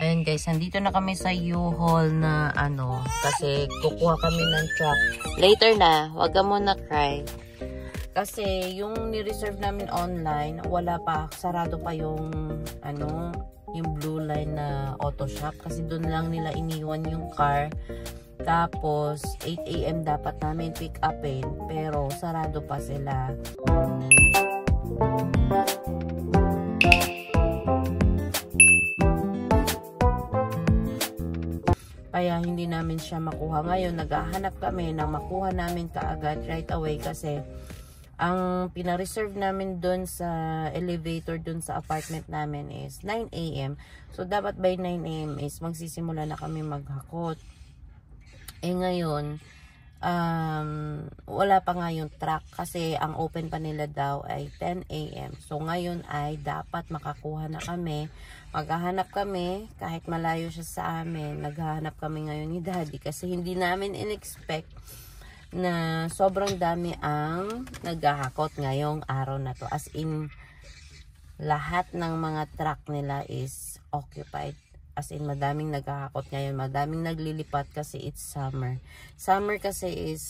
Ayan guys, nandito na kami sa U-Haul na kasi kukuha kami ng truck. Later na, wag ka muna cry. Kasi yung ni-reserve namin online, wala pa, sarado pa yung yung Blue Line na auto shop. Kasi doon lang nila iniwan yung car. Tapos 8 AM dapat namin pick upin, pero sarado pa sila. Kaya hindi namin siya makuha. Ngayon, naghahanap kami na makuha namin kaagad right away kasi ang pina-reserve namin doon sa elevator doon sa apartment namin is 9 AM. So, dapat by 9 AM is magsisimula na kami maghakot. Ngayon, wala pa nga yung truck kasi ang open pa nila daw ay 10 AM. So, ngayon ay dapat makakuha na kami. Maghahanap kami, kahit malayo siya sa amin, naghahanap kami ngayon ni Daddy kasi hindi namin in-expect na sobrang dami ang naghahakot ngayong araw na to. As in, lahat ng mga truck nila is occupied. As in, madaming naghahakot ngayon, madaming naglilipat kasi it's summer. Summer kasi is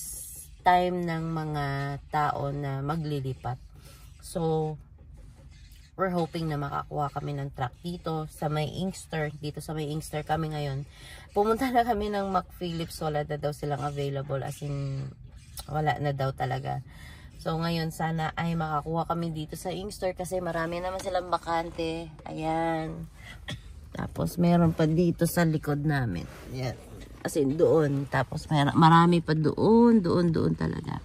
time ng mga tao na maglilipat. So, we're hoping na makakuha kami ng truck dito sa may Inkster. Dito sa may Inkster kami ngayon. Pumunta na kami ng McPhillips. Wala na daw silang available. As in, wala na daw talaga. So, ngayon sana ay makakuha kami dito sa Inkster kasi marami naman silang bakante. Ayan. Tapos, meron pa dito sa likod namin. Ayan. As in, doon. Tapos, marami pa doon talaga.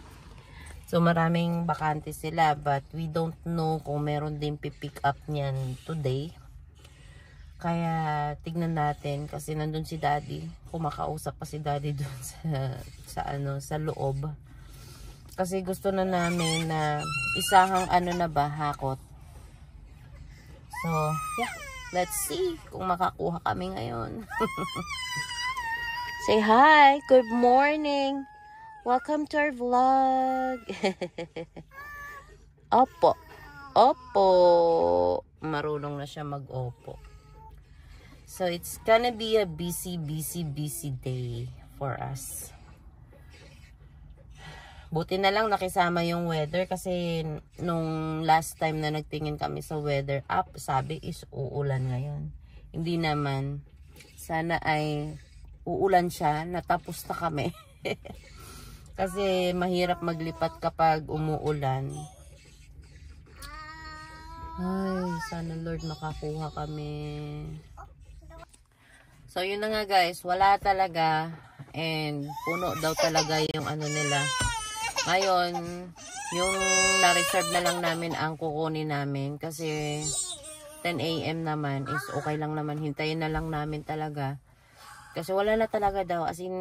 So, maraming bakante sila, but we don't know kung meron din pipick up niyan today. Kaya, tignan natin, kasi nandun si Daddy. Kumakausap pa si Daddy dun sa loob. Kasi gusto na namin na isahang hakot. So, yeah, let's see kung makakuha kami ngayon. Say hi, good morning. Welcome to our vlog. Opo. Opo. Marunong na siya mag-opo. So, it's gonna be a busy day for us. Buti na lang nakisama yung weather kasi nung last time na nagtingin kami sa weather app, sabi is uulan ngayon. Hindi naman. Sana ay uulan siya, natapos na kami. Kasi mahirap maglipat kapag umuulan. Ay, sana Lord makakuha kami. So, yun na nga guys. Wala talaga. And puno daw talaga yung nila. Ngayon, yung na-reserve na lang namin ang kukunin namin. Kasi 10 AM naman is okay lang naman. Hintayin na lang namin talaga. Kasi wala na talaga daw. As in,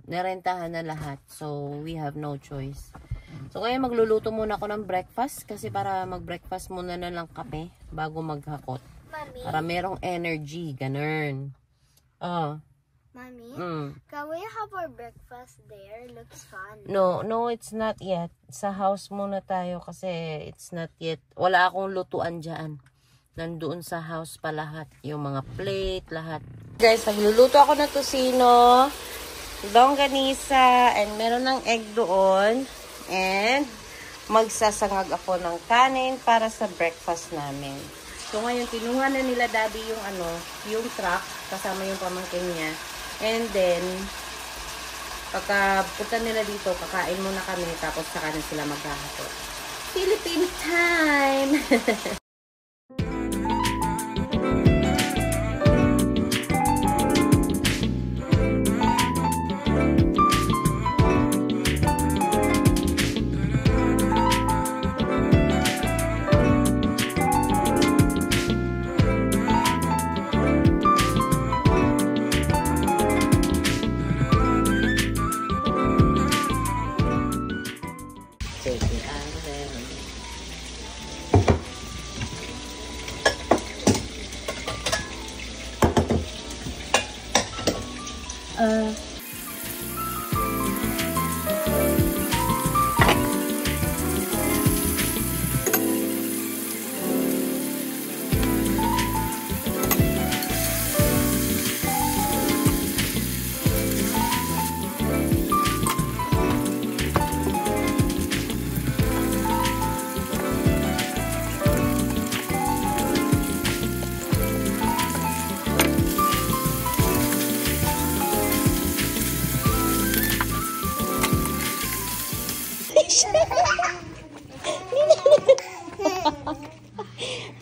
narentahan na lahat. So, we have no choice. So, kaya magluluto muna ako ng breakfast. Kasi para mag-breakfast muna na lang kami bago maghakot. Mommy? Para merong energy. Ganun. Oh. Mommy? Can we have our breakfast there? Looks fun. No, it's not yet. Sa house muna tayo kasi it's not yet. Wala akong lutuan dyan. Nandoon sa house pa lahat. Yung mga plate, lahat. Guys, nagluluto ako ng tusino. Longganisa, and meron ng egg doon, and magsasangag ako ng kanin para sa breakfast namin. So ngayon kinuha na nila Daddy yung yung truck kasama yung pamangkin niya, and then pagkapunta nila dito kakain muna kami tapos saka na sila maghahapon. Philippine time.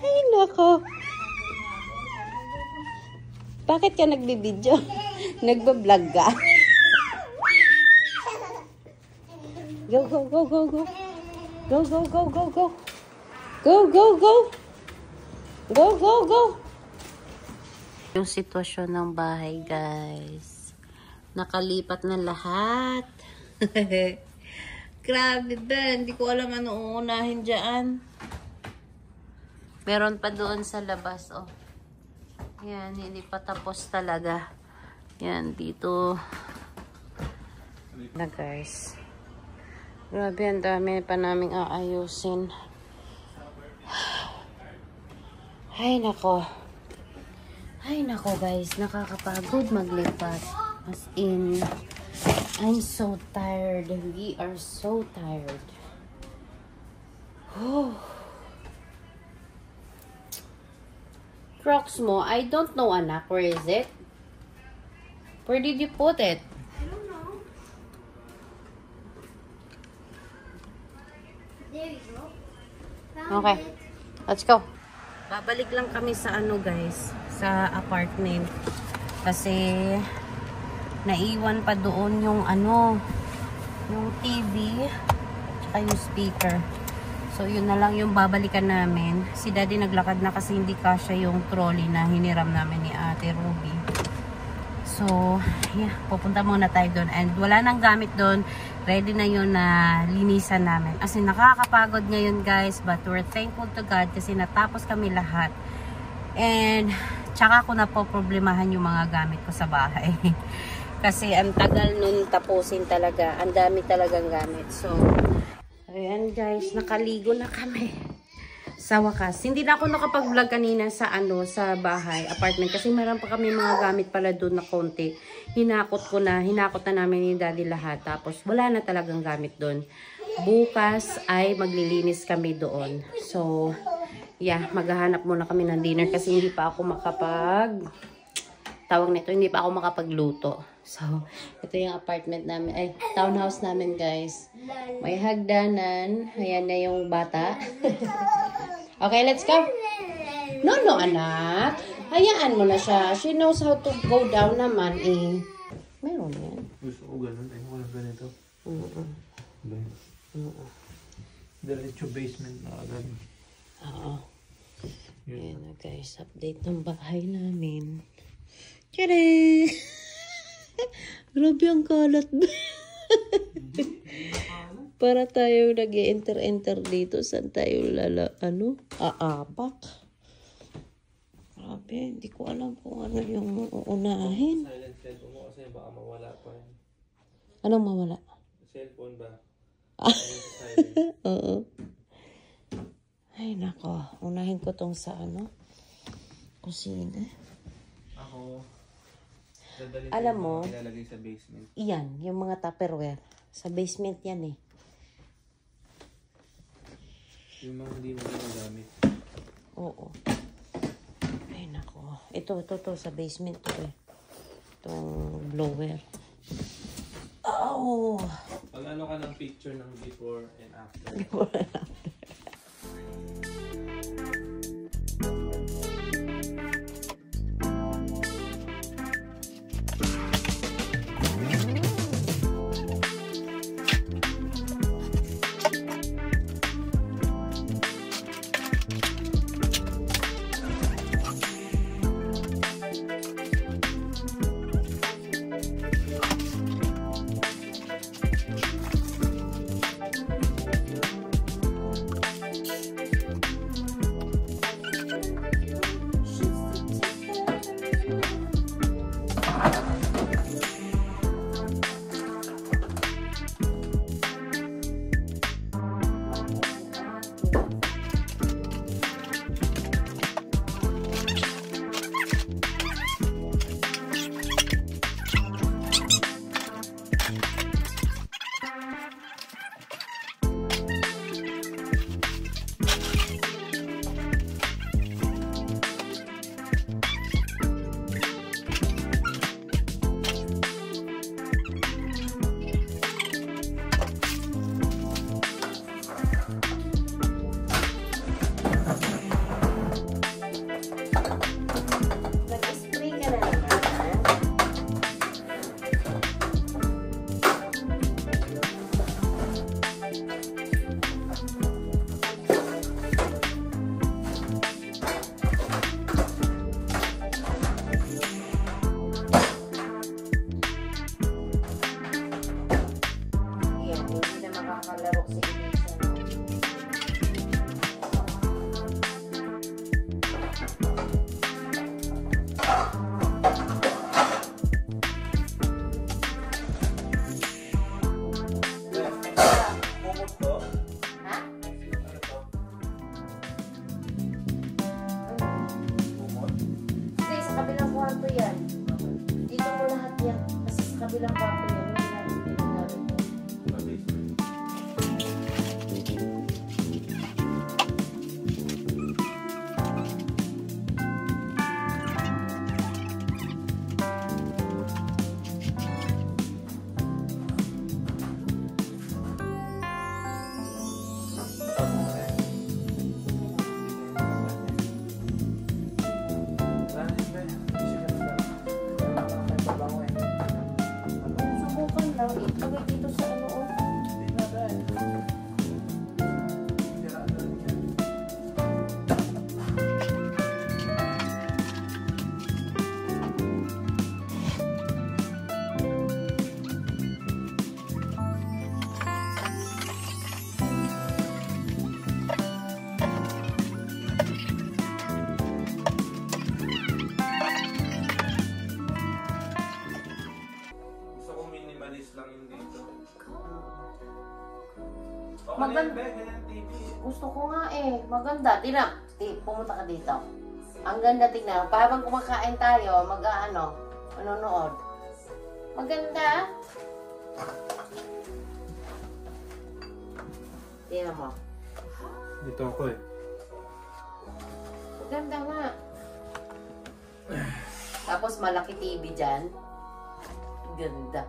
Ay, nako. Bakit ka nagbibideo? Nagbablog ka? Go, go, go, go, go. Go, go, go, go, go. Go, go, go. Go, go, go. Yung sitwasyon ng bahay, guys. Nakalipat na lahat. Grabe din. Hindi ko alam ano uunahin dyan. Meron pa doon sa labas, oh. Yan, hindi pa tapos talaga. Yan, dito. Na, guys. Grabe, ang dami pa naming aayusin. Ay, nako. Ay, nako, guys. Nakakapagod maglipat. As in, I'm so tired. We are so tired. Oh. Crocs mo, I don't know, anak. Where is it? Where did you put it? I don't know. There you go. Found Okay. it. Let's go. Babalik lang kami sa ano, guys, sa apartment. Kasi naiwan pa doon yung ano, yung TV at yung speaker. So yun na lang yung babalikan namin. Si Daddy naglakad na kasi hindi kasya yung trolley na hiniram namin ni Ate Ruby. So yeah, pupunta muna tayo doon. And wala nang gamit doon. Ready na yun na linisan namin. As in, nakakapagod ngayon, guys. But we're thankful to God kasi natapos kami lahat. And tsaka ko na po problemahan yung mga gamit ko sa bahay. Kasi ang tagal nun tapusin talaga. Ang dami talagang gamit. So, ayan, guys. Nakaligo na kami. Sa wakas. Hindi na ako nakapag-vlog kanina sa ano, sa bahay, apartment. Kasi meron pa kami mga gamit pala doon na konti. Hinakot na namin ni Daddy lahat. Tapos wala na talagang gamit doon. Bukas ay maglilinis kami doon. So, yeah, maghahanap muna kami ng dinner kasi hindi pa ako hindi pa ako makapagluto. So, ito yung apartment namin, ay, townhouse namin, guys. May hagdanan. Ayan na yung bata. Okay, let's go. No, anak. Hayaan mo na siya. She knows how to go down naman, eh. Meron yan. Gusto ko ganun. Ayun ko lang ganito. Diretso basement na agad. Oo. Ayan na, guys. Update ng bahay namin. Tiyari! Grabe ang kalat. Para tayo nag-enter dito. Saan tayo aapak? Grabe, hindi ko alam kung ano yung uunahin. Silent cellphone mo kasi baka mawala pa yan. Anong mawala? Cellphone ba? Oo. Ay, nako. Unahin ko tong sa kusina. Ako, alam mo, ilalagay sa basement. iyan, yung mga Tupperware. Sa basement yan, eh. Yung mga hindi mo ginagamit. Oo. Ay, nako. Ito, sa basement to, eh. Itong blower. Oh! Pag ano ka ng picture ng before and after. Before and after. kabilang kwarto yan. Dito mo lahat yan. Kasi sa kabilang kwarto yan. Hindi natin ginagamit yan. Sa basement. Subukan lang. Ilagay dito sa ano o. Gusto ko minimalist lang yung dito. Maganda. TV. Gusto ko nga eh. Maganda. Tingnan. Pumunta ka dito. Ang ganda tingnan. Habang kumakain tayo, manonood. Maganda. Tingnan mo. Dito ako eh. Maganda nga. Tapos malaki TV dyan. Ganda.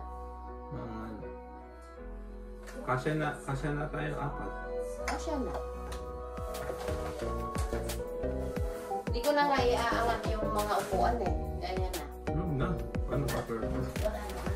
Kasya na tayo 4. Asya na. Hindi ko na nga iaangat yung mga upuan eh. Ganyan na. Na. Ano pa purpose? Wala na.